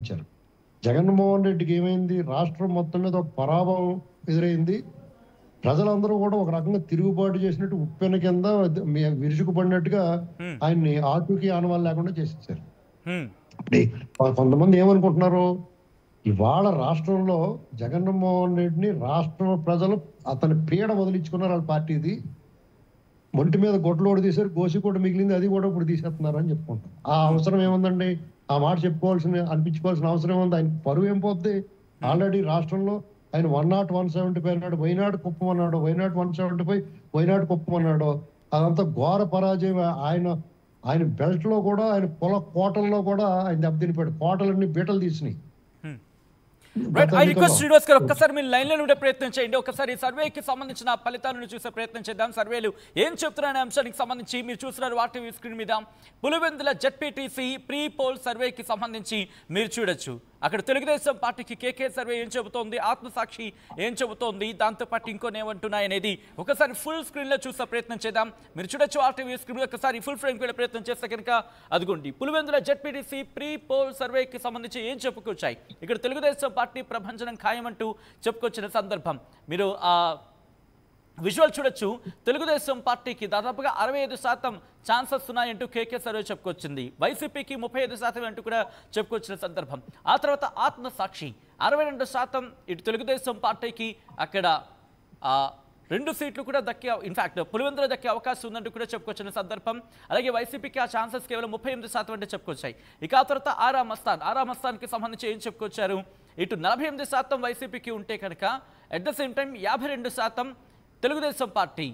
ఇచ్చారు. జగన్మోహన్ రెడ్డికి ఏమైంది? రాష్ట్రం మొత్తం మీద ఒక పరాభవం ఎదురైంది. ప్రజలందరూ కూడా ఒక రకంగా తిరుగుబాటు చేసినట్టు ఉప్పెన కింద విరుచుకుపడినట్టుగా హ్మ్. ఆయన్ని ఆచూకీ ఆనవాళ్ళు లేకుండా చేసేసారు. హ్మ్. ఇప్పుడు కొంతమంది ఏమనుకుంటున్నారు? ఇవాళ రాష్ట్రంలో జగన్మోహన్ రెడ్డిని రాష్ట్ర ప్రజలు అతని పీడ వదిలించుకున్నారు. వాళ్ళ పార్టీది. ఒంటి మీద గొడ్లోడు తీశారు, గోసికోట మిగిలింది, అది కూడా ఇప్పుడు తీసేస్తున్నారు అని చెప్పుకుంటాం. ఆ హ్మ్. అవసరం ఏముందండి? ఆ మాట అనిపించుకోవాల్సిన అవసరం ఏముంది? ఆయన పరువు ఏం పోద్ది? హ్మ్. ఆల్రెడీ రాష్ట్రంలో ఆయన 101, 175 అన్నాడు, వైనాడు కుప్పం అన్నాడు, వైనాడు 175, వైనాడు కుప్పం అన్నాడు. అదంతా ఘోర పరాజయం. ఆయన ఆయన బెల్ట్ లో కూడా, ఆయన కోటల్లో కూడా ఆయన దెబ్బతినిపోయాడు. కోటలన్నీ బీటలు తీసినాయి హ్మ్. రైట్. గత ఐ ఎన్నికల్లో. రిక్వెస్ట్ శ్రీనివాస్ గారు ఒక్కసారి మీరు లైన్లో ఉండే ప్రయత్నం చేయండి. ఒకసారి ఈ సర్వేకి సంబంధించిన ఫలితాలను చూసే ప్రయత్నం చేద్దాం. సర్వేలు ఏం చెప్తున్నాయనే అంశానికి సంబంధించి మీరు చూస్తున్నారు వార్టీ స్క్రీన్ మీద. పులివెందుల జెడ్పీటీసీ ప్రీ పోల్ సర్వేకి సంబంధించి మీరు చూడొచ్చు. అక్కడ తెలుగుదేశం పార్టీకి కేకే సర్వే ఏం చెబుతోంది, ఆత్మసాక్షి ఏం చెబుతోంది, దాంతోపాటు ఇంకొని ఏమంటున్నాయి అనేది ఒకసారి ఫుల్ స్క్రీన్లో చూసే ప్రయత్నం చేద్దాం. మీరు చూడొచ్చు ఆర్టీవీ స్క్రీన్ ఒకసారి ఫుల్ ఫ్రేమ్కి వెళ్ళే ప్రయత్నం చేస్తే కనుక అదిగోండి పులివెందుల జెడ్పీటీసీ ప్రీ పోల్ సర్వేకి సంబంధించి ఏం చెప్పుకొచ్చాయి. ఇక్కడ తెలుగుదేశం పార్టీ ప్రభంజనం ఖాయమంటూ చెప్పుకొచ్చిన సందర్భం మీరు విజువల్ చూడొచ్చు. తెలుగుదేశం పార్టీకి దాదాపుగా 65% ఛాన్సెస్ ఉన్నాయంటూ కేకే సర్వే చెప్పుకొచ్చింది. వైసీపీకి 35% అంటూ కూడా చెప్పుకొచ్చిన సందర్భం. ఆ తర్వాత ఆత్మసాక్షి 62% ఇటు తెలుగుదేశం పార్టీకి అక్కడ 2 సీట్లు కూడా దక్కే, ఇన్ఫాక్ట్ పులివెందులో దక్కే అవకాశం ఉందంటూ కూడా చెప్పుకొచ్చిన సందర్భం. అలాగే వైసీపీకి ఆ ఛాన్సెస్ కేవలం 38% అంటే చెప్పుకొచ్చాయి. ఇక ఆ తర్వాత ఆరామస్థాన్కి సంబంధించి ఏం చెప్పుకొచ్చారు? ఇటు 48% వైసీపీకి ఉంటే కనుక at the same time 52% Telugu Desam party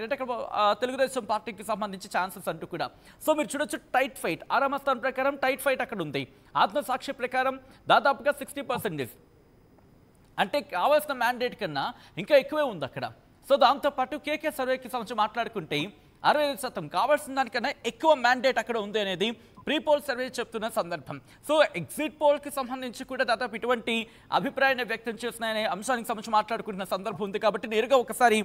అంటే ఇక్కడ తెలుగుదేశం పార్టీకి సంబంధించి ఛాన్సెస్ అంటూ కూడా. సో మీరు చూడొచ్చు టైట్ ఫైట్. ఆరామస్థాన్ ప్రకారం టైట్ ఫైట్ అక్కడ ఉంది. ఆత్మసాక్షి ప్రకారం దాదాపుగా 60%, అంటే కావాల్సిన మ్యాండేట్ కన్నా ఇంకా ఎక్కువే ఉంది అక్కడ. సో దాంతోపాటు కేకే సర్వేకి సంబంధించి మాట్లాడుకుంటే 65% కావాల్సిన దానికన్నా ఎక్కువ మ్యాండేట్ అక్కడ ఉంది అనేది ప్రీ పోల్ సర్వే చెప్తున్న సందర్భం. సో ఎగ్జిట్ పోల్కి సంబంధించి కూడా దాదాపు ఇటువంటి అభిప్రాయాన్ని వ్యక్తం చేస్తున్నాయనే అంశానికి సంబంధించి మాట్లాడుకుంటున్న సందర్భం ఉంది. కాబట్టి నేరుగా ఒకసారి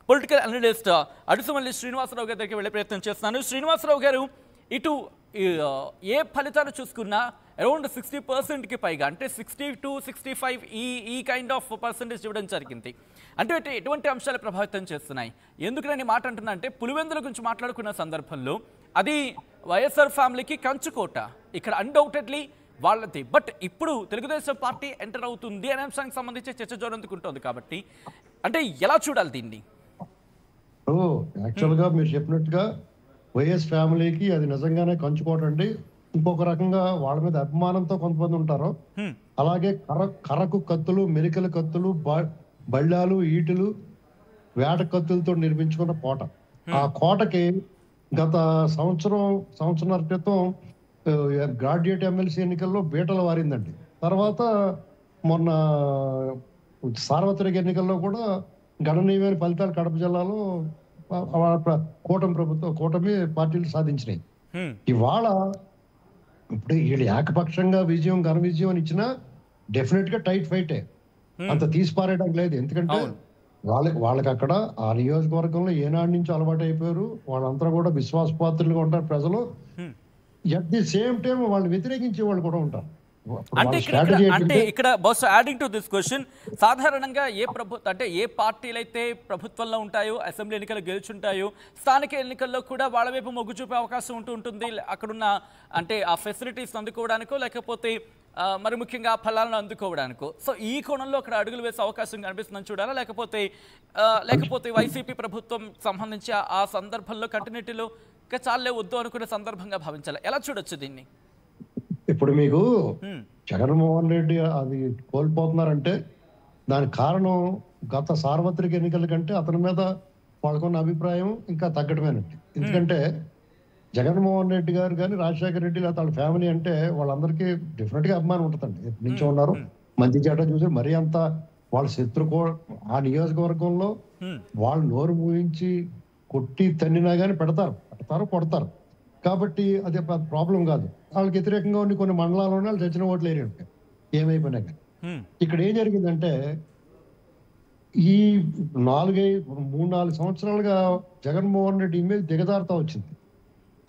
పొలిటికల్ అనలిస్ట్ అడుసుమల్లి శ్రీనివాసరావు గారి దగ్గరికి వెళ్ళే ప్రయత్నం చేస్తున్నాను. శ్రీనివాసరావు గారు, ఇటు ఏ ఫలితాలు చూసుకున్నా అరౌండ్ 60%కి పైగా, అంటే 60 to 65 ఈ కైండ్ ఆఫ్ పర్సెంటేజ్ ఇవ్వడం జరిగింది. అంటే ఎటువంటి అంశాలు ప్రభావితం చేస్తున్నాయి? ఎందుకు నేను మాట అంటున్నా అంటే పులివెందుల గురించి మాట్లాడుకున్న సందర్భంలో అది వైఎస్ఆర్ ఫ్యామిలీకి కంచుకోట, ఇక్కడ అన్డౌటెడ్లీ వాళ్ళది. బట్ ఇప్పుడు తెలుగుదేశం పార్టీ ఎంటర్ అవుతుంది అనే అంశానికి సంబంధించి చర్చ జోరందుకుంటోంది. కాబట్టి అంటే ఎలా చూడాలి దీన్ని? యాక్చువల్గా మీరు చెప్పినట్టుగా వైఎస్ ఫ్యామిలీకి అది నిజంగానే కంచుకోటండి. ఇంకొక రకంగా వాళ్ళ మీద అభిమానంతో కొంతమంది ఉంటారు. అలాగే కర్రకు కత్తులు, మెరికల కత్తులు, బళ్ళాలు, ఈటులు, వేట కత్తులతో నిర్మించుకున్న కోట. ఆ కోటకి గత సంవత్సరంన్నర క్రితం గ్రాడ్యుయేట్ ఎమ్మెల్సీ ఎన్నికల్లో బీటలు వారిందండి. తర్వాత మొన్న సార్వత్రిక ఎన్నికల్లో కూడా గణనీయమైన ఫలితాలు కడప జిల్లాలో కూటమి పార్టీలు సాధించినాయి. ఇవాళ ఇప్పుడు వీళ్ళు ఏకపక్షంగా ఘన విజయం అని ఇచ్చినా డెఫినెట్ గా టైట్ ఫైటే, అంత తీసిపారేయడానికి లేదు. ఎందుకంటే వాళ్ళకి అక్కడ ఆ నియోజకవర్గంలో ఏనాటి నుంచి అలవాటు అయిపోయారు. వాళ్ళంతా కూడా విశ్వాసపాత్రులుగా ఉంటారు ప్రజలు. ఎట్ ది సేమ్ టైం వాళ్ళు వ్యతిరేకించే వాళ్ళు కూడా ఉంటారు. అంటే ఇక్కడ బహుశా యాడింగ్ టు దిస్ క్వశ్చన్, సాధారణంగా ఏ పార్టీలు అయితే ప్రభుత్వంలో ఉంటాయో, అసెంబ్లీ ఎన్నికలు గెలుచుంటాయో, స్థానిక ఎన్నికల్లో కూడా వాళ్ళ వైపు మొగ్గు చూపే అవకాశం ఉంటుంది. అక్కడున్న అంటే ఆ ఫెసిలిటీస్ అందుకోవడానికో, లేకపోతే మరి ముఖ్యంగా ఫలాలను అందుకోవడానికో. సో ఈ కోణంలో అక్కడ అడుగులు వేసే అవకాశం కనిపిస్తుందని చూడాలా, లేకపోతే వైసీపీ ప్రభుత్వం సంబంధించి ఆ సందర్భంలో కంటిన్యూటీలో ఇంకా చాలే వద్దు అనుకునే సందర్భంగా భావించాలి? ఎలా చూడొచ్చు దీన్ని? ఇప్పుడు మీకు జగన్మోహన్ రెడ్డి అది కోల్పోతున్నారంటే దానికి కారణం గత సార్వత్రిక ఎన్నికల కంటే అతని మీద వాళ్ళకున్న అభిప్రాయం ఇంకా తగ్గడమేనండి. ఎందుకంటే జగన్మోహన్ రెడ్డి గారు కానీ, రాజశేఖర రెడ్డి లేదా వాళ్ళ ఫ్యామిలీ అంటే వాళ్ళందరికీ డెఫినెట్ గా అభిమానం ఉంటుందండి. ఎప్పటి నుంచో ఉన్నారు. మంచి చెడ్డ చూసి మరీ అంత వాళ్ళ ఆ నియోజకవర్గంలో వాళ్ళు నోరు మూయించి కొట్టి తన్నినా కానీ పెడతారు కొడతారు. కాబట్టి అది ప్రాబ్లం కాదు. వాళ్ళకి వ్యతిరేకంగా ఉండి కొన్ని మండలాల్లో వాళ్ళు చచ్చిన ఓట్లు వేరే ఉంటాయి ఏమైపోయినా కానీ. ఇక్కడ ఏం జరిగిందంటే ఈ 3-4 సంవత్సరాలుగా జగన్మోహన్ రెడ్డి ఇమేజ్ దిగజారుతా వచ్చింది.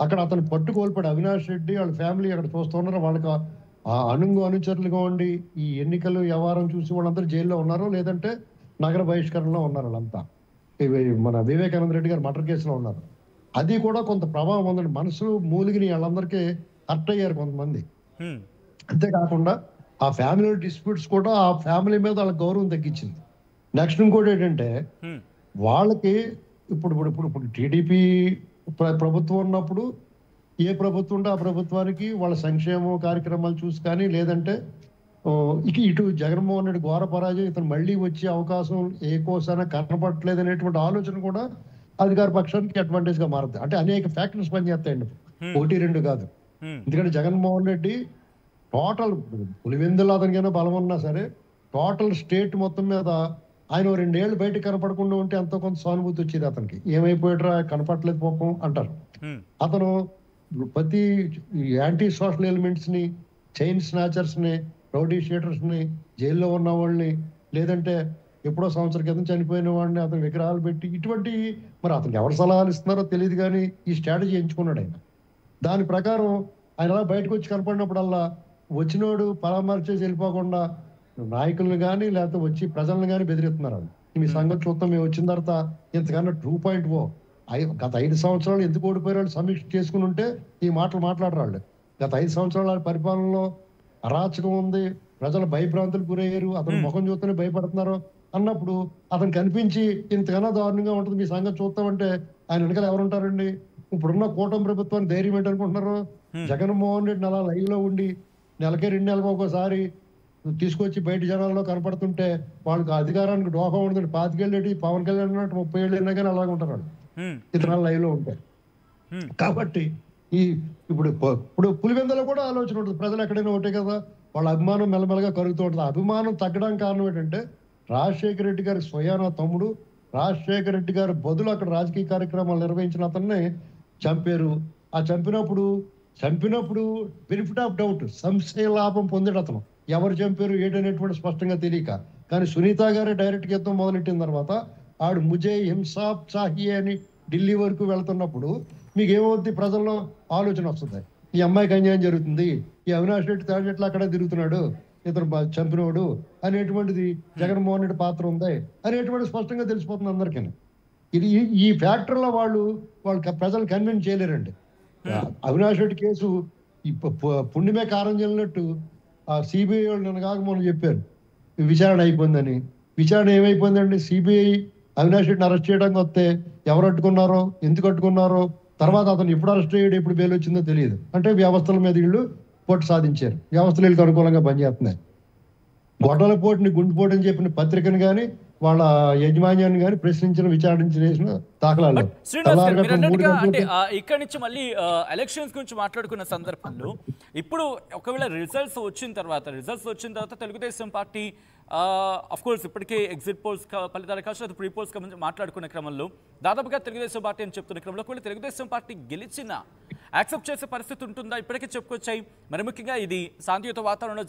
అక్కడ అతను పట్టుకోల్పడి అవినాష్ రెడ్డి వాళ్ళ ఫ్యామిలీ అక్కడ చూస్తున్నారు. వాళ్ళకి ఆ అనుచరులుగా ఉండి ఈ ఎన్నికలు వ్యవహారం చూసి వాళ్ళందరూ జైల్లో ఉన్నారో లేదంటే నగర బహిష్కరణలో ఉన్నారు వాళ్ళంతా. మన వివేకానంద రెడ్డి గారు మర్డర్ కేసులో ఉన్నారు. అది కూడా కొంత ప్రభావం ఉందండి. మనసు మూలిగిని వాళ్ళందరికీ హర్ట్ అయ్యారు కొంతమంది. అంతేకాకుండా ఆ ఫ్యామిలీ డిస్ప్యూట్స్ కూడా ఆ ఫ్యామిలీ మీద వాళ్ళ గౌరవం తగ్గించింది. నెక్స్ట్ ఇంకోటి ఏంటంటే వాళ్ళకి ఇప్పుడు ఇప్పుడు ఇప్పుడు ఇప్పుడు టీడీపీ ప్రభుత్వం ఉన్నప్పుడు ఏ ప్రభుత్వం ఉంటే ఆ ప్రభుత్వానికి వాళ్ళ సంక్షేమ కార్యక్రమాలు చూసి కానీ లేదంటే ఇటు జగన్మోహన్ రెడ్డి ఘోర పరాజయం, ఇతను మళ్ళీ వచ్చే అవకాశం ఏ కోసాన కనపడట్లేదు అనేటువంటి ఆలోచన కూడా అధికార పక్షానికి అడ్వాంటేజ్ గా మారుతుంది. అంటే అనేక ఫ్యాక్టర్స్ పనిచేస్తాయండి, 1-2 కాదు. ఎందుకంటే జగన్మోహన్ రెడ్డి టోటల్ పులివెందులు అతనికైనా బలం ఉన్నా సరే టోటల్ స్టేట్ మొత్తం మీద ఆయన 2 ఏళ్ళు బయటకు కనపడకుండా ఉంటే ఎంతో కొంత సానుభూతి వచ్చేది అతనికి. ఏమైపోయాడ్రా కనపడలేదు పాపం అంటారు. అతను ప్రతి యాంటీ సోషల్ ఎలిమెంట్స్ ని, చైన్ స్నాచర్స్ ని, రౌడీ షీటర్స్ ని, జైల్లో ఉన్న వాళ్ళని, లేదంటే ఎప్పుడో సంవత్సరం క్రితం చనిపోయిన వాడిని అతను విగ్రహాలు పెట్టి ఇటువంటి మరి అతనికి ఎవరు సలహాలు ఇస్తున్నారో తెలియదు కానీ ఈ స్ట్రాటజీ ఎంచుకున్నాడు ఆయన. దాని ప్రకారం ఆయన అలా బయటకు వచ్చి కనపడినప్పుడల్లా వచ్చినోడు పరామర్శేసి వెళ్ళిపోకుండా నాయకులను కానీ లేకపోతే వచ్చి ప్రజలను కానీ బెదిరిస్తున్నారు. మీ సంగతి చూద్దాం, మేము వచ్చిన తర్వాత ఇంతకన్నా 2.0 గత 5 సంవత్సరాలు ఎందుకు ఓడిపోయారు సమీక్ష చేసుకుని ఉంటే ఈ మాటలు మాట్లాడరాళ్ళు. గత 5 సంవత్సరాల పరిపాలనలో అరాచకం ఉంది, ప్రజలు భయభ్రాంతులు గురయ్యారు, అతను ముఖం చూస్తూనే భయపడుతున్నారు అన్నప్పుడు అతను కనిపించి ఇంతకన్నా దారుణంగా ఉంటుంది మీ సంగతి చూస్తామంటే ఆయన వెనకాల ఎవరుంటారండి? ఇప్పుడున్న కూటమి ప్రభుత్వాన్ని ధైర్యం ఏంటనుకుంటున్నారు? జగన్మోహన్ రెడ్డిని అలా లైవ్ లో ఉండి నెలకే 2 నెలలకు ఒకసారి తీసుకొచ్చి బయట జనాల్లో కనపడుతుంటే వాళ్ళకి అధికారానికి డోహం ఉంటుంది. 25 ఏళ్ళు పవన్ కళ్యాణ్ అన్నట్టు 30 ఏళ్ళు అయినా కానీ అలాగే ఉంటారు వాళ్ళు ఇతర లైవ్ లో ఉంటాయి. కాబట్టి ఇప్పుడు పులివెందులో కూడా ఆలోచన ఉంటుంది, ప్రజలు ఎక్కడైనా ఒకటే కదా, వాళ్ళ అభిమానం మెల్లమెల్లగా కరుగుతూ ఉంటుంది. అభిమానం తగ్గడానికి కారణం ఏంటంటే రాజశేఖర రెడ్డి గారి స్వయాన తమ్ముడు రాజశేఖర రెడ్డి గారి బదులు అక్కడ రాజకీయ కార్యక్రమాలు నిర్వహించిన అతన్ని చంపారు. ఆ చంపినప్పుడు బెనిఫిట్ ఆఫ్ డౌట్, సంశయ లాభం పొందాడు అతను. ఎవరు చంపారు ఏంటనేటువంటి స్పష్టంగా తెలియక. కానీ సునీత గారే డైరెక్ట్ యుద్ధం మొదలెట్టిన తర్వాత ఆడు ముజే హింసాబ్ చాహియే అని ఢిల్లీ వరకు వెళ్తున్నప్పుడు మీకు ఏమవుద్ది? ప్రజల్లో ఆలోచన వస్తుంది, ఈ అమ్మాయికి అన్యాయం జరుగుతుంది, ఈ అవినాష్ రెడ్డి తాడి చెట్లు అక్కడే తిరుగుతున్నాడు, ఇతను చంపినోడు అనేటువంటిది జగన్మోహన్ రెడ్డి పాత్ర ఉంది అనేటువంటి స్పష్టంగా తెలిసిపోతుంది అందరికీ. ఇది ఈ ఫ్యాక్టర్లో వాళ్ళు ప్రజలు కన్విన్స్ చేయలేరండి. అవినాష్ రెడ్డి కేసు పుణ్యమే కారం చెల్లినట్టు ఆ సిబిఐ వాళ్ళు నన్ను కాక మొన్న చెప్పారు విచారణ అయిపోయిందని. విచారణ ఏమైపోయిందండి? సిబిఐ అవినాష్ రెడ్డిని అరెస్ట్ చేయడానికి వస్తే ఎవరు అడ్డుకున్నారో, ఎందుకు అడ్డుకున్నారో, తర్వాత అతను ఎప్పుడు అరెస్ట్ అయ్యాడు, ఎప్పుడు బెయిల్ వచ్చిందో తెలియదు. అంటే వ్యవస్థల మీద వీళ్ళు పోటీ సాధించారు, వ్యవస్థలు వీళ్ళకి అనుకూలంగా పనిచేస్తున్నాయి. గొడ్డల పోటీని గుండెపోటు అని చెప్పిన పత్రికను కానీ వాళ్ళ యజమాన్యాన్ని కానీ ప్రశ్నించిన విచారించిన దాఖలాలు. అంటే ఇక్కడి నుంచి మళ్ళీ ఎలక్షన్స్ గురించి మాట్లాడుకున్న సందర్భంలో ఇప్పుడు ఒకవేళ రిజల్ట్స్ వచ్చిన తర్వాత తెలుగుదేశం పార్టీ అఫ్ కోర్స్ ఇప్పటికే ఎగ్జిట్ పోల్స్ ఫలితాలు కావచ్చు, అది ప్రీ పోల్స్ మాట్లాడుకునే క్రమంలో దాదాపుగా తెలుగుదేశం పార్టీ అని చెప్తున్న క్రమంలో ఒకవేళ తెలుగుదేశం పార్టీ గెలిచినా యాక్సెప్ట్ చేసే పరిస్థితి ఉంటుందా? ఇప్పటికే చెప్పుకొచ్చాయి. మరి ముఖ్యంగా ఇది శాంతియుత వాతావరణంలో